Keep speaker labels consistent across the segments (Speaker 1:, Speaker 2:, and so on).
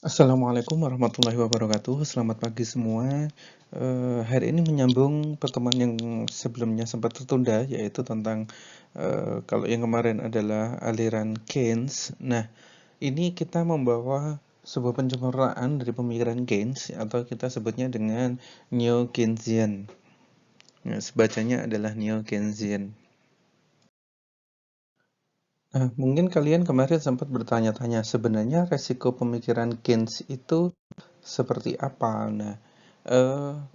Speaker 1: Assalamualaikum warahmatullahi wabarakatuh. Selamat pagi semua. Hari ini menyambung pertemuan yang sebelumnya sempat tertunda, yaitu tentang kalau yang kemarin adalah aliran Keynes. Nah, ini kita membawa sebuah pencempurnaan dari pemikiran Keynes atau kita sebutnya dengan Neo-Keynesian. Nah, sebacanya adalah Neo-Keynesian. Nah, mungkin kalian kemarin sempat bertanya-tanya sebenarnya resiko pemikiran Keynes itu seperti apa? Nah,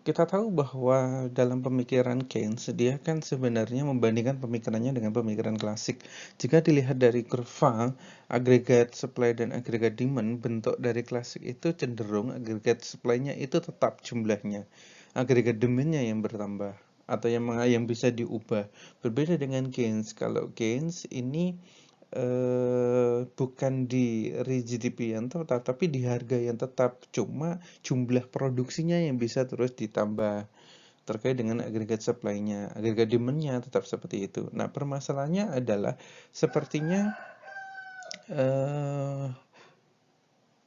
Speaker 1: kita tahu bahwa dalam pemikiran Keynes, dia kan sebenarnya membandingkan pemikirannya dengan pemikiran klasik. Jika dilihat dari kurva agregat supply dan agregat demand, bentuk dari klasik itu cenderung agregat supply-nya itu tetap jumlahnya, agregat demand-nya yang bertambah atau yang bisa diubah. Berbeda dengan Keynes. Kalau Keynes ini bukan di GDP yang tetap, tapi di harga yang tetap. Cuma jumlah produksinya yang bisa terus ditambah terkait dengan agregat supply-nya. Agregat demand-nya tetap seperti itu. Nah, permasalahannya adalah sepertinya eh,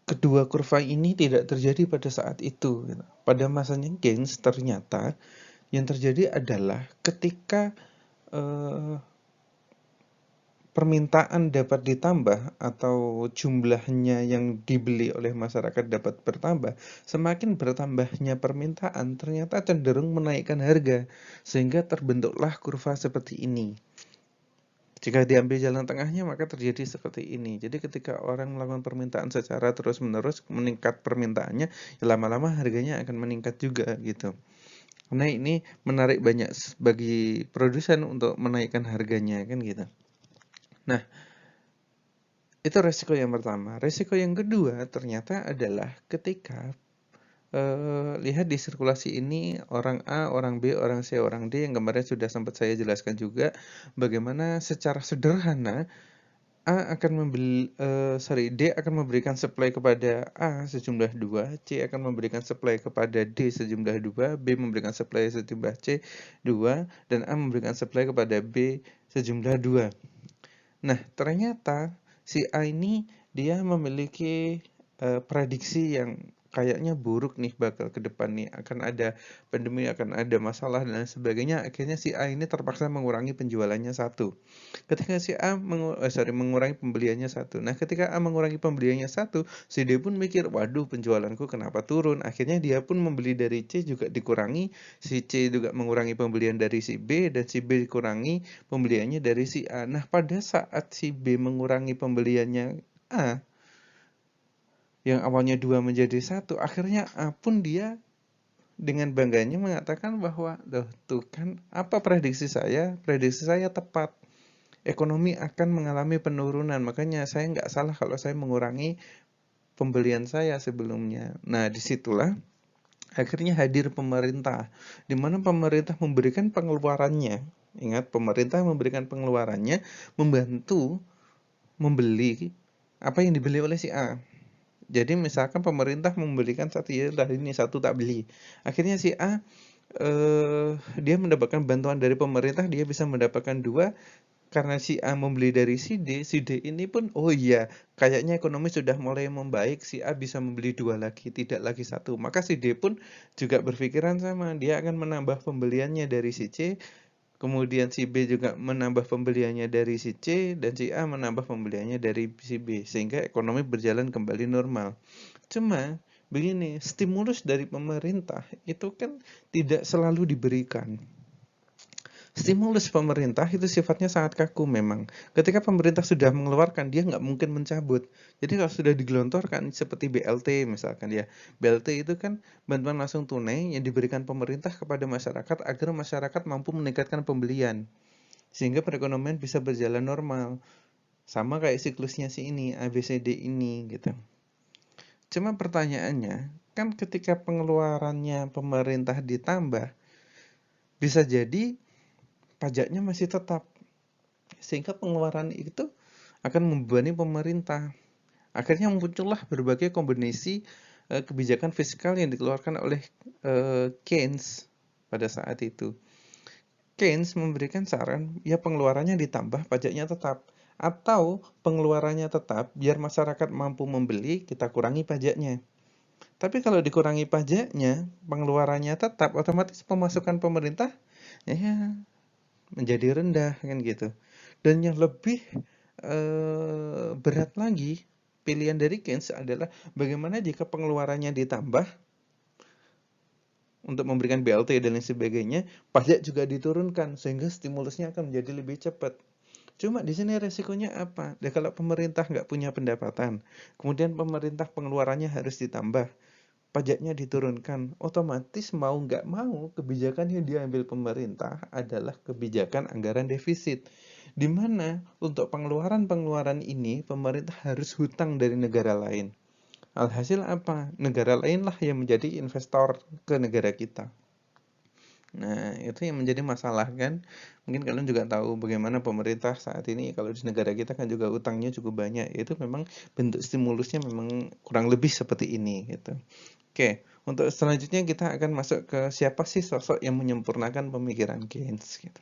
Speaker 1: kedua kurva ini tidak terjadi pada saat itu. Pada masanya Keynes ternyata yang terjadi adalah ketika eh, permintaan dapat ditambah atau jumlahnya yang dibeli oleh masyarakat dapat bertambah, semakin bertambahnya permintaan ternyata cenderung menaikkan harga, sehingga terbentuklah kurva seperti ini. Jika diambil jalan tengahnya, maka terjadi seperti ini. Jadi ketika orang melakukan permintaan secara terus-menerus, meningkat permintaannya, ya lama-lama harganya akan meningkat juga gitu. Karena ini menarik banyak bagi produsen untuk menaikkan harganya kan gitu. Nah, itu resiko yang pertama. Resiko yang kedua ternyata adalah ketika lihat di sirkulasi ini orang A, orang B, orang C, orang D yang kemarin sudah sempat saya jelaskan juga bagaimana secara sederhana D akan memberikan supply kepada A sejumlah 2, C akan memberikan supply kepada D sejumlah 2, B memberikan supply sejumlah C 2, dan A memberikan supply kepada B sejumlah 2. Nah, ternyata si A ini dia memiliki prediksi yang kayaknya buruk nih bakal ke depan nih, akan ada pandemi, akan ada masalah dan lain sebagainya. Akhirnya si A ini terpaksa mengurangi penjualannya satu. Ketika si A mengurangi pembeliannya satu. Nah, ketika A mengurangi pembeliannya satu, si D pun mikir, waduh penjualanku kenapa turun? Akhirnya dia pun membeli dari C juga dikurangi, si C juga mengurangi pembelian dari si B, dan si B dikurangi pembeliannya dari si A. Nah, pada saat si B mengurangi pembeliannya A, yang awalnya 2 menjadi 1, akhirnya A pun dia dengan bangganya mengatakan bahwa, loh tuh kan apa prediksi saya? Prediksi saya tepat. Ekonomi akan mengalami penurunan, makanya saya nggak salah kalau saya mengurangi pembelian saya sebelumnya. Nah, disitulah akhirnya hadir pemerintah, di mana pemerintah memberikan pengeluarannya. Ingat, pemerintah memberikan pengeluarannya membantu membeli apa yang dibeli oleh si A. Jadi misalkan pemerintah memberikan satu, ya lah ini satu tak beli. Akhirnya si A dia mendapatkan bantuan dari pemerintah, dia bisa mendapatkan dua. Karena si A membeli dari si D ini pun, oh iya, kayaknya ekonomi sudah mulai membaik, si A bisa membeli dua lagi, tidak lagi satu. Maka si D pun juga berpikiran sama, dia akan menambah pembeliannya dari si C, kemudian si B juga menambah pembeliannya dari si C, dan si A menambah pembeliannya dari si B, sehingga ekonomi berjalan kembali normal. Cuma, begini, stimulus dari pemerintah itu kan tidak selalu diberikan. Stimulus pemerintah itu sifatnya sangat kaku memang. Ketika pemerintah sudah mengeluarkan, dia nggak mungkin mencabut. Jadi kalau sudah digelontorkan seperti BLT misalkan ya. BLT itu kan bantuan langsung tunai yang diberikan pemerintah kepada masyarakat agar masyarakat mampu meningkatkan pembelian. Sehingga perekonomian bisa berjalan normal. Sama kayak siklusnya si ini, ABCD ini gitu. Cuma pertanyaannya, kan ketika pengeluarannya pemerintah ditambah, bisa jadi pajaknya masih tetap. Sehingga pengeluaran itu akan membebani pemerintah. Akhirnya muncullah berbagai kombinasi kebijakan fiskal yang dikeluarkan oleh Keynes pada saat itu. Keynes memberikan saran, ya pengeluarannya ditambah, pajaknya tetap. Atau pengeluarannya tetap, biar masyarakat mampu membeli, kita kurangi pajaknya. Tapi kalau dikurangi pajaknya, pengeluarannya tetap, otomatis pemasukan pemerintah ya menjadi rendah kan gitu. Dan yang lebih berat lagi, pilihan dari Keynes adalah bagaimana jika pengeluarannya ditambah untuk memberikan BLT dan lain sebagainya, pajak juga diturunkan sehingga stimulusnya akan menjadi lebih cepat. Cuma di sini resikonya apa? Ya, kalau pemerintah nggak punya pendapatan, kemudian pemerintah pengeluarannya harus ditambah, pajaknya diturunkan, otomatis mau nggak mau kebijakan yang diambil pemerintah adalah kebijakan anggaran defisit. Di mana untuk pengeluaran-pengeluaran ini pemerintah harus hutang dari negara lain. Alhasil apa? Negara lainlah yang menjadi investor ke negara kita. Nah, itu yang menjadi masalah kan. Mungkin kalian juga tahu bagaimana pemerintah saat ini kalau di negara kita kan juga utangnya cukup banyak. Itu memang bentuk stimulusnya memang kurang lebih seperti ini gitu. Oke, untuk selanjutnya kita akan masuk ke siapa sih sosok yang menyempurnakan pemikiran Keynes gitu.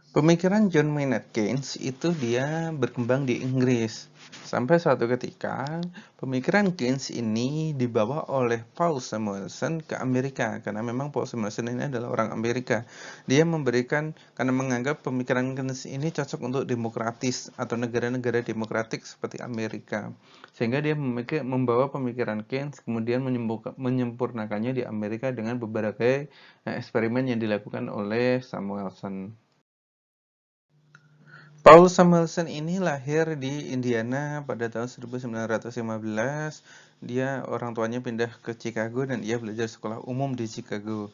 Speaker 1: Pemikiran John Maynard Keynes itu dia berkembang di Inggris. Sampai suatu ketika, pemikiran Keynes ini dibawa oleh Paul Samuelson ke Amerika. Karena memang Paul Samuelson ini adalah orang Amerika. Dia memberikan, karena menganggap pemikiran Keynes ini cocok untuk demokratis atau negara-negara demokratik seperti Amerika. Sehingga dia membawa pemikiran Keynes, kemudian menyempurnakannya di Amerika dengan beberapa eksperimen yang dilakukan oleh Samuelson. Paul Samuelson ini lahir di Indiana pada tahun 1915. Dia orang tuanya pindah ke Chicago dan ia belajar sekolah umum di Chicago.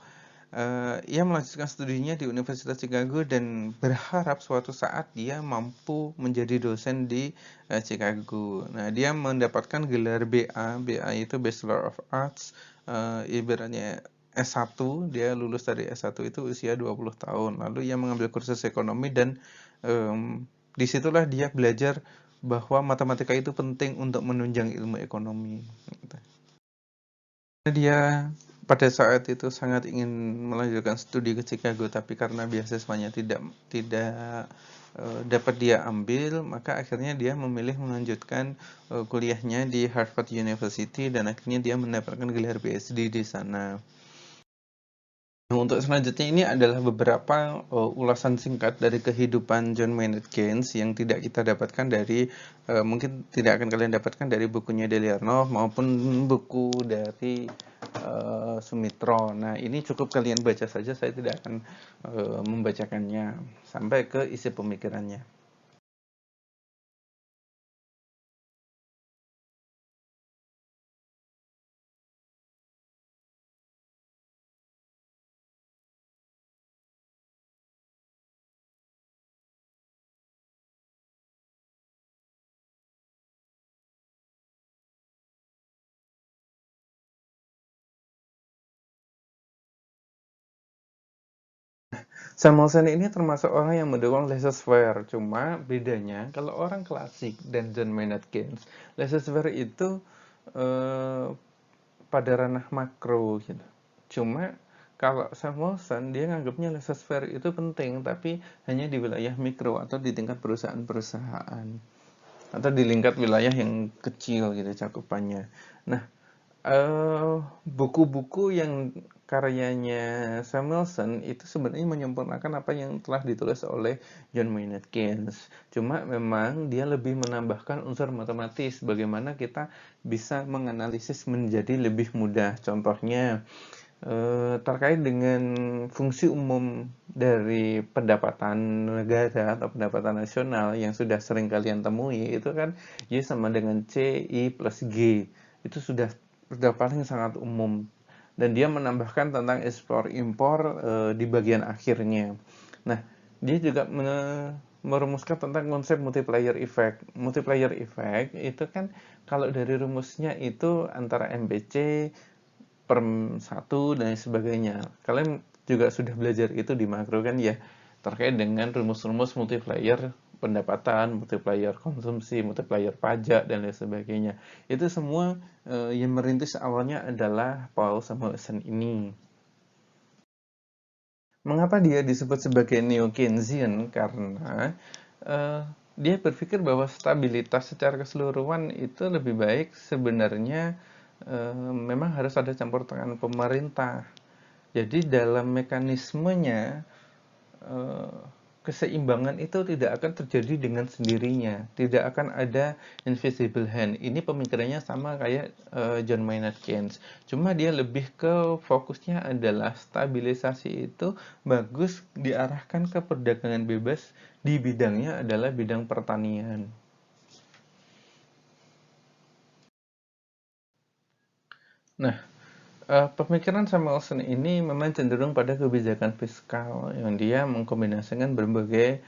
Speaker 1: Ia melanjutkan studinya di Universitas Chicago dan berharap suatu saat dia mampu menjadi dosen di Chicago. Nah, dia mendapatkan gelar BA. BA itu Bachelor of Arts, ibaratnya S1. Dia lulus dari S1 itu usia 20 tahun. Lalu ia mengambil kursus ekonomi dan disitulah dia belajar bahwa matematika itu penting untuk menunjang ilmu ekonomi. Dia pada saat itu sangat ingin melanjutkan studi ke Chicago, tapi karena beasiswanya tidak dapat dia ambil, maka akhirnya dia memilih melanjutkan kuliahnya di Harvard University dan akhirnya dia mendapatkan gelar PhD di sana. Nah, untuk selanjutnya ini adalah beberapa ulasan singkat dari kehidupan John Maynard Keynes yang tidak kita dapatkan dari mungkin tidak akan kalian dapatkan dari bukunya Deliarnov maupun buku dari Sumitro. Nah, ini cukup kalian baca saja, saya tidak akan membacakannya sampai ke isi pemikirannya. Samuelson ini termasuk orang yang mendukung laissez-faire, cuma bedanya kalau orang klasik dan John Maynard Keynes, laissez-faire itu eh, pada ranah makro gitu. Cuma kalau Samuelson dia nganggapnya laissez-faire itu penting, tapi hanya di wilayah mikro atau di tingkat perusahaan-perusahaan atau di lingkar wilayah yang kecil gitu cakupannya. Nah, buku-buku yang karyanya Samuelson itu sebenarnya menyempurnakan apa yang telah ditulis oleh John Maynard Keynes. Cuma memang dia lebih menambahkan unsur matematis, bagaimana kita bisa menganalisis menjadi lebih mudah. Contohnya terkait dengan fungsi umum dari pendapatan negara atau pendapatan nasional yang sudah sering kalian temui itu kan Y sama dengan CI plus G. Itu sudah paling sangat umum, dan dia menambahkan tentang ekspor impor di bagian akhirnya. Nah, dia juga merumuskan tentang konsep multiplier effect. Multiplier effect itu kan kalau dari rumusnya itu antara MPC per 1 dan sebagainya. Kalian juga sudah belajar itu di makro kan ya, terkait dengan rumus-rumus multiplier pendapatan, multiplier konsumsi, multiplier pajak, dan lain sebagainya. Itu semua yang merintis awalnya adalah Paul Samuelson ini. Mengapa dia disebut sebagai neo-Keynesian? Karena dia berpikir bahwa stabilitas secara keseluruhan itu lebih baik sebenarnya memang harus ada campur tangan pemerintah. Jadi dalam mekanismenya keseimbangan itu tidak akan terjadi dengan sendirinya, tidak akan ada invisible hand. Ini pemikirannya sama kayak John Maynard Keynes, cuma dia lebih ke fokusnya adalah stabilisasi itu bagus diarahkan ke perdagangan bebas, di bidangnya adalah bidang pertanian. Nah, pemikiran Samuelson ini memang cenderung pada kebijakan fiskal yang dia mengkombinasikan berbagai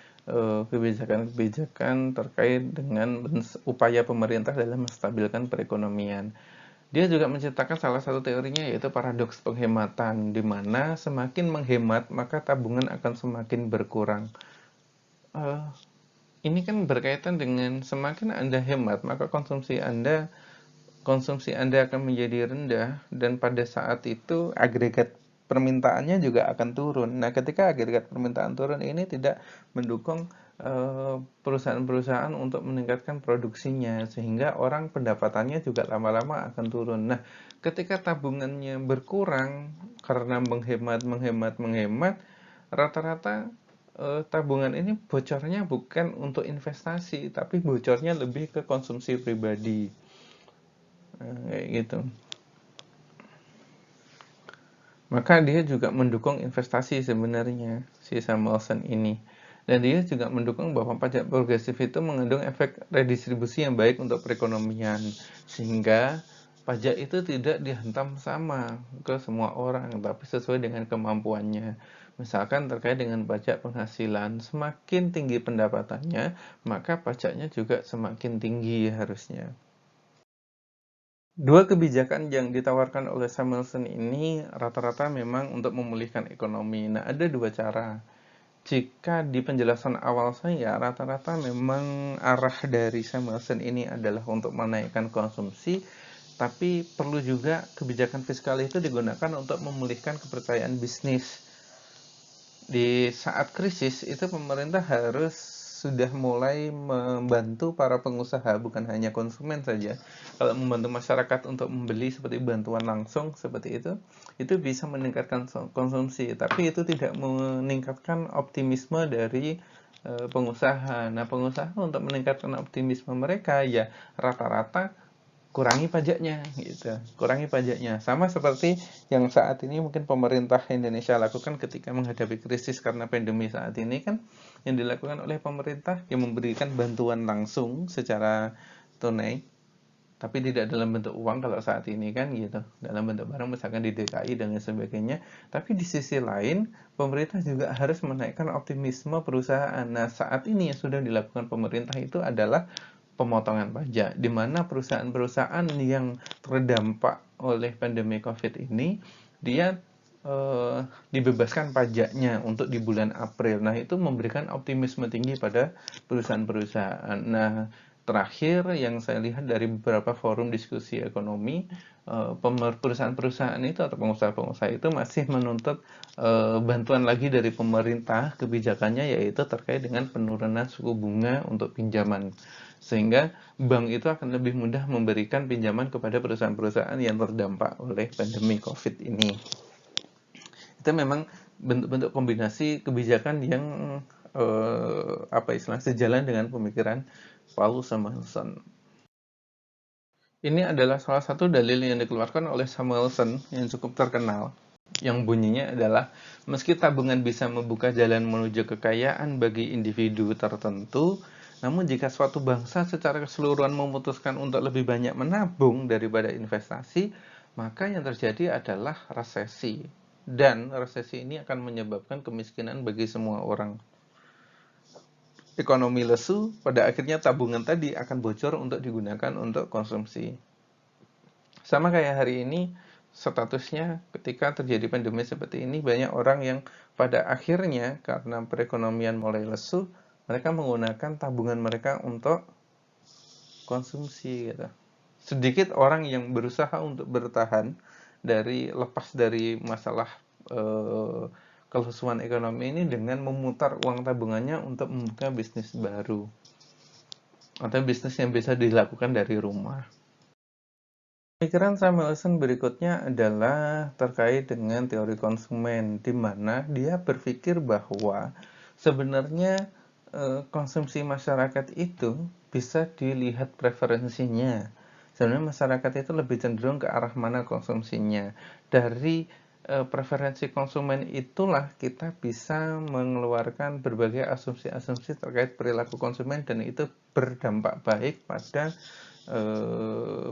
Speaker 1: kebijakan-kebijakan terkait dengan upaya pemerintah dalam menstabilkan perekonomian. Dia juga menciptakan salah satu teorinya yaitu paradoks penghematan, di mana semakin menghemat maka tabungan akan semakin berkurang. Ini kan berkaitan dengan semakin Anda hemat maka konsumsi Anda akan menjadi rendah, dan pada saat itu agregat permintaannya juga akan turun. Nah, ketika agregat permintaan turun ini tidak mendukung perusahaan-perusahaan untuk meningkatkan produksinya, sehingga orang pendapatannya juga lama-lama akan turun. Nah, ketika tabungannya berkurang karena menghemat, rata-rata tabungan ini bocornya bukan untuk investasi, tapi bocornya lebih ke konsumsi pribadi. Kayak gitu. Maka dia juga mendukung investasi sebenarnya, si Samuelson ini. Dan dia juga mendukung bahwa pajak progresif itu mengandung efek redistribusi yang baik untuk perekonomian, sehingga pajak itu tidak dihantam sama ke semua orang, tapi sesuai dengan kemampuannya. Misalkan terkait dengan pajak penghasilan, semakin tinggi pendapatannya, maka pajaknya juga semakin tinggi harusnya. Dua kebijakan yang ditawarkan oleh Samuelson ini rata-rata memang untuk memulihkan ekonomi. Nah, ada dua cara. Jika di penjelasan awal saya, rata-rata memang arah dari Samuelson ini adalah untuk menaikkan konsumsi, tapi perlu juga kebijakan fiskal itu digunakan untuk memulihkan kepercayaan bisnis. Di saat krisis itu pemerintah harus sudah mulai membantu para pengusaha, bukan hanya konsumen saja. Kalau membantu masyarakat untuk membeli seperti bantuan langsung seperti itu bisa meningkatkan konsumsi, tapi itu tidak meningkatkan optimisme dari pengusaha. Nah, pengusaha untuk meningkatkan optimisme mereka ya rata-rata kurangi pajaknya gitu, kurangi pajaknya, sama seperti yang saat ini mungkin pemerintah Indonesia lakukan ketika menghadapi krisis karena pandemi saat ini. Kan yang dilakukan oleh pemerintah yang memberikan bantuan langsung secara tunai, tapi tidak dalam bentuk uang kalau saat ini kan gitu, dalam bentuk barang misalkan di DKI dan lain sebagainya. Tapi di sisi lain pemerintah juga harus menaikkan optimisme perusahaan. Nah, saat ini yang sudah dilakukan pemerintah itu adalah pemotongan pajak, di mana perusahaan-perusahaan yang terdampak oleh pandemi COVID ini dia dibebaskan pajaknya untuk di bulan April. Nah, itu memberikan optimisme tinggi pada perusahaan-perusahaan. Nah, terakhir yang saya lihat dari beberapa forum diskusi ekonomi, perusahaan-perusahaan itu atau pengusaha-pengusaha itu masih menuntut bantuan lagi dari pemerintah, kebijakannya yaitu terkait dengan penurunan suku bunga untuk pinjaman, sehingga bank itu akan lebih mudah memberikan pinjaman kepada perusahaan-perusahaan yang terdampak oleh pandemi COVID ini. Itu memang bentuk-bentuk kombinasi kebijakan yang sejalan dengan pemikiran Paul Samuelson. Ini adalah salah satu dalil yang dikeluarkan oleh Samuelson yang cukup terkenal, yang bunyinya adalah meski tabungan bisa membuka jalan menuju kekayaan bagi individu tertentu, namun jika suatu bangsa secara keseluruhan memutuskan untuk lebih banyak menabung daripada investasi, maka yang terjadi adalah resesi. Dan resesi ini akan menyebabkan kemiskinan bagi semua orang. Ekonomi lesu, pada akhirnya tabungan tadi akan bocor untuk digunakan untuk konsumsi. Sama kayak hari ini, statusnya ketika terjadi pandemi seperti ini, banyak orang yang pada akhirnya karena perekonomian mulai lesu, mereka menggunakan tabungan mereka untuk konsumsi gitu. Sedikit orang yang berusaha untuk bertahan lepas dari masalah kelesuan ekonomi ini dengan memutar uang tabungannya untuk membuka bisnis baru atau bisnis yang bisa dilakukan dari rumah. Pemikiran Samuelson berikutnya adalah terkait dengan teori konsumen, di mana dia berpikir bahwa sebenarnya konsumsi masyarakat itu bisa dilihat preferensinya. Sebenarnya masyarakat itu lebih cenderung ke arah mana konsumsinya. Dari preferensi konsumen itulah kita bisa mengeluarkan berbagai asumsi-asumsi terkait perilaku konsumen, dan itu berdampak baik pada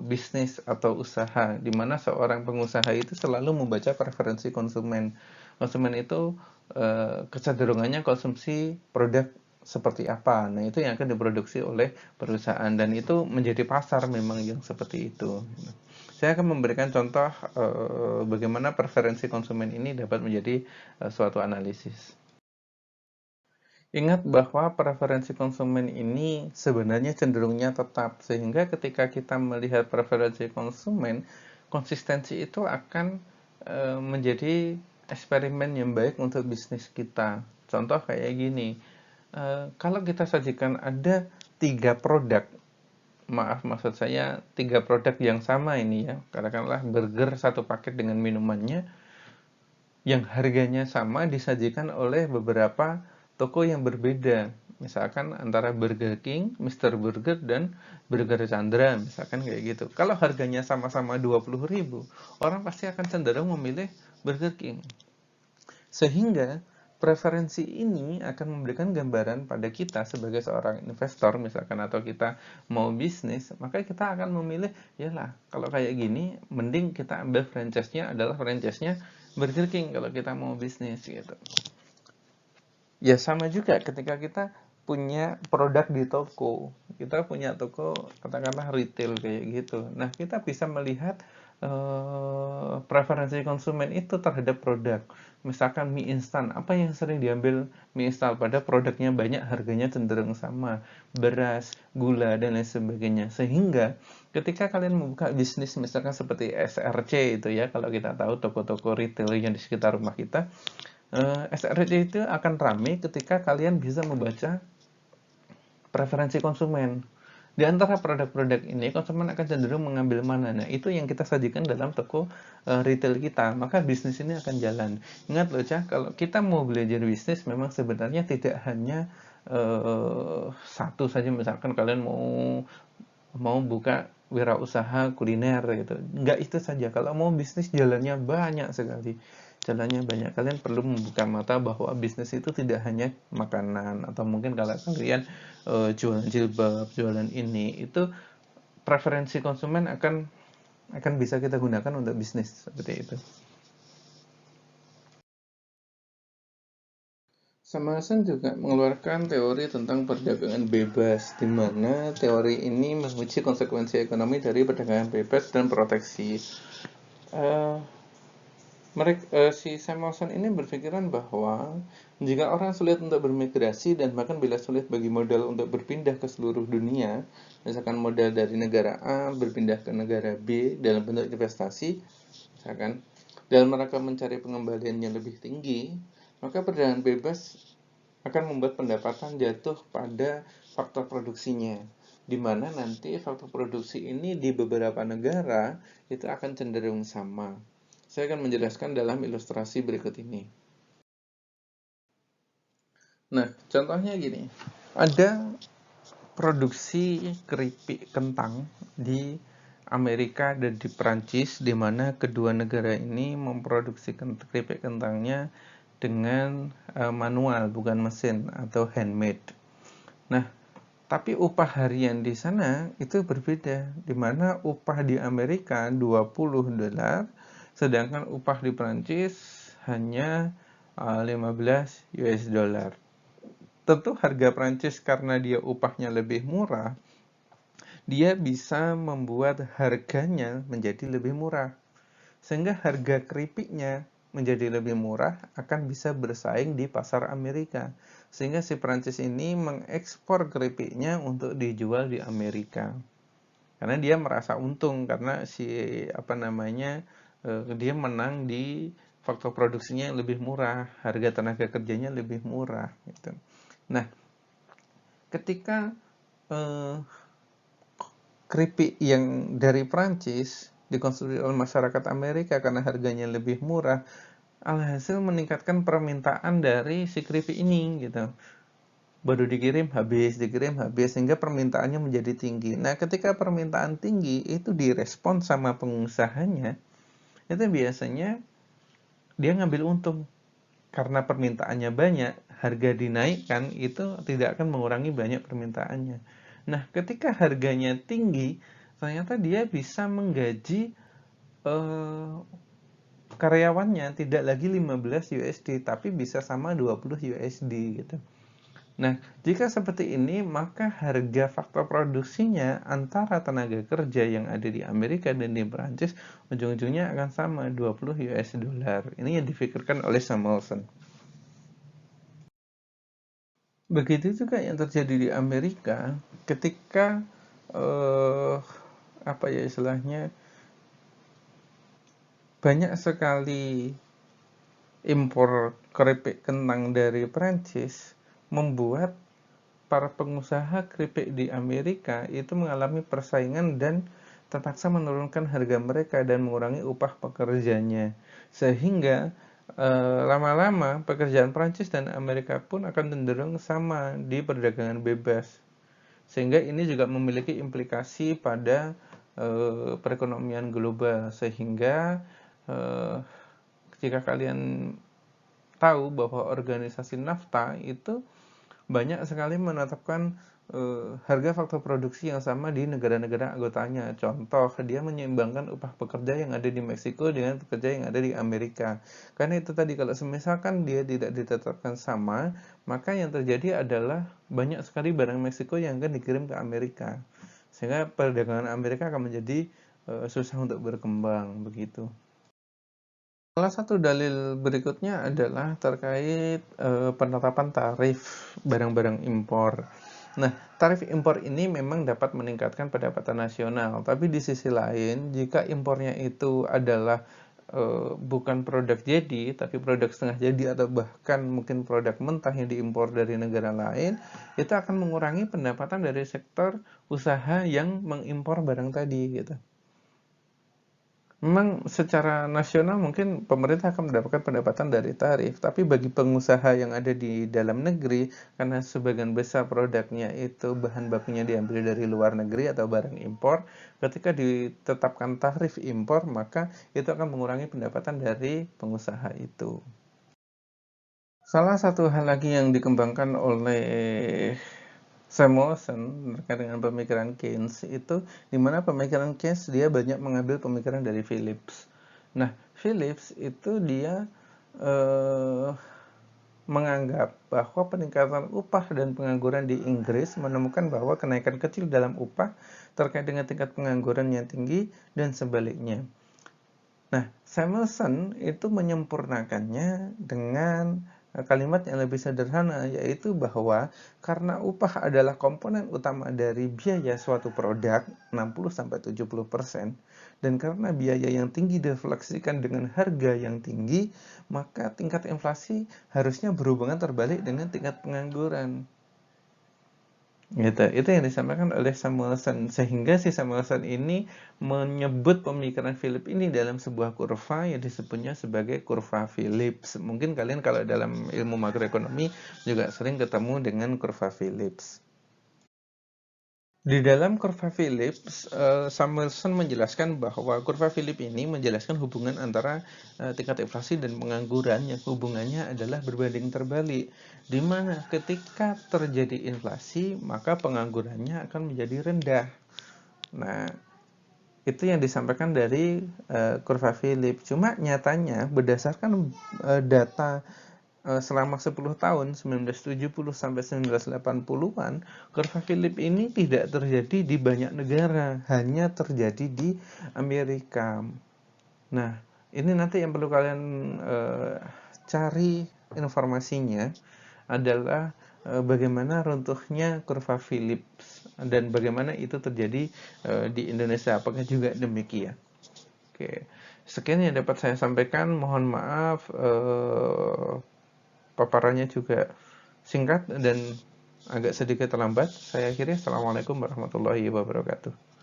Speaker 1: bisnis atau usaha, di mana seorang pengusaha itu selalu membaca preferensi konsumen. Konsumen itu kecenderungannya konsumsi produk seperti apa. Nah, itu yang akan diproduksi oleh perusahaan, dan itu menjadi pasar memang yang seperti itu. Saya akan memberikan contoh bagaimana preferensi konsumen ini dapat menjadi suatu analisis. Ingat bahwa preferensi konsumen ini sebenarnya cenderungnya tetap, sehingga ketika kita melihat preferensi konsumen, konsistensi itu akan menjadi eksperimen yang baik untuk bisnis kita. Contoh kayak gini, kalau kita sajikan ada 3 produk, maksud saya 3 produk yang sama ini ya, katakanlah burger satu paket dengan minumannya, yang harganya sama disajikan oleh beberapa toko yang berbeda. Misalkan antara Burger King, Mr. Burger, dan Burger Chandra, misalkan kayak gitu. Kalau harganya sama-sama 20.000, orang pasti akan cenderung memilih Burger King. Sehingga preferensi ini akan memberikan gambaran pada kita sebagai seorang investor misalkan, atau kita mau bisnis, maka kita akan memilih, yalah kalau kayak gini mending kita ambil franchise-nya adalah franchise-nya Burger King kalau kita mau bisnis gitu. Ya sama juga ketika kita punya produk di toko, kita punya toko katakanlah retail kayak gitu. Nah, kita bisa melihat preferensi konsumen itu terhadap produk. Misalkan mie instan, apa yang sering diambil mie instan, pada produknya banyak, harganya cenderung sama, beras, gula, dan lain sebagainya. Sehingga ketika kalian membuka bisnis misalkan seperti SRC itu ya, kalau kita tahu toko-toko retail yang di sekitar rumah kita, SRC itu akan ramai ketika kalian bisa membaca preferensi konsumen. Di antara produk-produk ini, konsumen akan cenderung mengambil mana. Nah, itu yang kita sajikan dalam toko retail kita. Maka bisnis ini akan jalan. Ingat loh, Cah, kalau kita mau belajar bisnis, memang sebenarnya tidak hanya satu saja. Misalkan kalian mau buka wirausaha kuliner gitu. Enggak itu saja. Kalau mau bisnis, jalannya banyak sekali. Jalannya banyak. Kalian perlu membuka mata bahwa bisnis itu tidak hanya makanan, atau mungkin kalau kalian jualan jilbab, jualan ini, itu preferensi konsumen akan bisa kita gunakan untuk bisnis seperti itu. Samuelson juga mengeluarkan teori tentang perdagangan bebas, di mana teori ini menguji konsekuensi ekonomi dari perdagangan bebas dan proteksi. Si Samuelson ini berpikiran bahwa jika orang sulit untuk bermigrasi dan bahkan bila sulit bagi modal untuk berpindah ke seluruh dunia, misalkan modal dari negara A berpindah ke negara B dalam bentuk investasi, misalkan, dan mereka mencari pengembalian yang lebih tinggi, maka perdagangan bebas akan membuat pendapatan jatuh pada faktor produksinya, di mana nanti faktor produksi ini di beberapa negara itu akan cenderung sama. Saya akan menjelaskan dalam ilustrasi berikut ini. Nah, contohnya gini. Ada produksi keripik kentang di Amerika dan di Prancis, di mana kedua negara ini memproduksi keripik kentangnya dengan manual, bukan mesin atau handmade. Nah, tapi upah harian di sana itu berbeda, di mana upah di Amerika $20, sedangkan upah di Prancis hanya 15 US dollar. Tentu harga Prancis karena dia upahnya lebih murah, dia bisa membuat harganya menjadi lebih murah. Sehingga harga keripiknya menjadi lebih murah akan bisa bersaing di pasar Amerika. Sehingga si Prancis ini mengekspor keripiknya untuk dijual di Amerika. Karena dia merasa untung karena dia menang di faktor produksinya yang lebih murah, harga tenaga kerjanya lebih murah gitu. Nah, ketika keripik yang dari Prancis dikonsumsi oleh masyarakat Amerika karena harganya lebih murah, alhasil meningkatkan permintaan dari si keripik ini gitu. Baru dikirim habis, sehingga permintaannya menjadi tinggi. Nah, ketika permintaan tinggi itu direspon sama pengusahanya, itu biasanya dia ngambil untung. Karena permintaannya banyak, harga dinaikkan itu tidak akan mengurangi banyak permintaannya. Nah, ketika harganya tinggi, ternyata dia bisa menggaji karyawannya tidak lagi 15 USD, tapi bisa sama 20 USD gitu. Nah, jika seperti ini, maka harga faktor produksinya antara tenaga kerja yang ada di Amerika dan di Perancis ujung-ujungnya akan sama 20 US dollar. Ini yang difikirkan oleh Samuelson. Begitu juga yang terjadi di Amerika ketika banyak sekali impor keripik kentang dari Prancis membuat para pengusaha keripik di Amerika itu mengalami persaingan dan terpaksa menurunkan harga mereka dan mengurangi upah pekerjanya. Sehingga lama-lama pekerjaan Prancis dan Amerika pun akan cenderung sama di perdagangan bebas. Sehingga ini juga memiliki implikasi pada perekonomian global. Sehingga jika kalian tahu bahwa organisasi NAFTA itu banyak sekali menetapkan harga faktor produksi yang sama di negara-negara anggotanya. Contoh, dia menyeimbangkan upah pekerja yang ada di Meksiko dengan pekerja yang ada di Amerika. Karena itu tadi, kalau semisalkan dia tidak ditetapkan sama, maka yang terjadi adalah banyak sekali barang Meksiko yang akan dikirim ke Amerika. Sehingga perdagangan Amerika akan menjadi susah untuk berkembang, begitu. Salah satu dalil berikutnya adalah terkait penetapan tarif barang-barang impor. Nah, tarif impor ini memang dapat meningkatkan pendapatan nasional, tapi di sisi lain, jika impornya itu adalah bukan produk jadi, tapi produk setengah jadi atau bahkan mungkin produk mentah yang diimpor dari negara lain, itu akan mengurangi pendapatan dari sektor usaha yang mengimpor barang tadi gitu. Memang secara nasional mungkin pemerintah akan mendapatkan pendapatan dari tarif, tapi bagi pengusaha yang ada di dalam negeri, karena sebagian besar produknya itu bahan bakunya diambil dari luar negeri atau barang impor, ketika ditetapkan tarif impor, maka itu akan mengurangi pendapatan dari pengusaha itu. Salah satu hal lagi yang dikembangkan oleh Samuelson terkait dengan pemikiran Keynes itu, di mana pemikiran Keynes dia banyak mengambil pemikiran dari Phillips. Nah, Phillips itu dia menganggap bahwa peningkatan upah dan pengangguran di Inggris menemukan bahwa kenaikan kecil dalam upah terkait dengan tingkat pengangguran yang tinggi dan sebaliknya. Nah, Samuelson itu menyempurnakannya dengan kalimat yang lebih sederhana, yaitu bahwa karena upah adalah komponen utama dari biaya suatu produk 60-70%, dan karena biaya yang tinggi direfleksikan dengan harga yang tinggi, maka tingkat inflasi harusnya berhubungan terbalik dengan tingkat pengangguran. Gitu. Itu yang disampaikan oleh Samuelson, sehingga si Samuelson ini menyebut pemikiran Phillips ini dalam sebuah kurva yang disebutnya sebagai kurva Phillips. Mungkin kalian kalau dalam ilmu makroekonomi juga sering ketemu dengan kurva Phillips. Di dalam kurva Phillips, Samuelson menjelaskan bahwa kurva Phillips ini menjelaskan hubungan antara tingkat inflasi dan pengangguran, yang hubungannya adalah berbanding terbalik, di mana ketika terjadi inflasi, maka penganggurannya akan menjadi rendah. Nah, itu yang disampaikan dari kurva Phillips. Cuma nyatanya berdasarkan data selama 10 tahun 1970 sampai 1980-an, kurva Phillips ini tidak terjadi di banyak negara, hanya terjadi di Amerika. Nah, Ini nanti yang perlu kalian cari informasinya adalah bagaimana runtuhnya kurva Phillips dan bagaimana itu terjadi di Indonesia. Apakah juga demikian? Oke, sekian yang dapat saya sampaikan. Mohon maaf paparannya juga singkat dan agak sedikit terlambat. Saya akhiri. Assalamualaikum warahmatullahi wabarakatuh.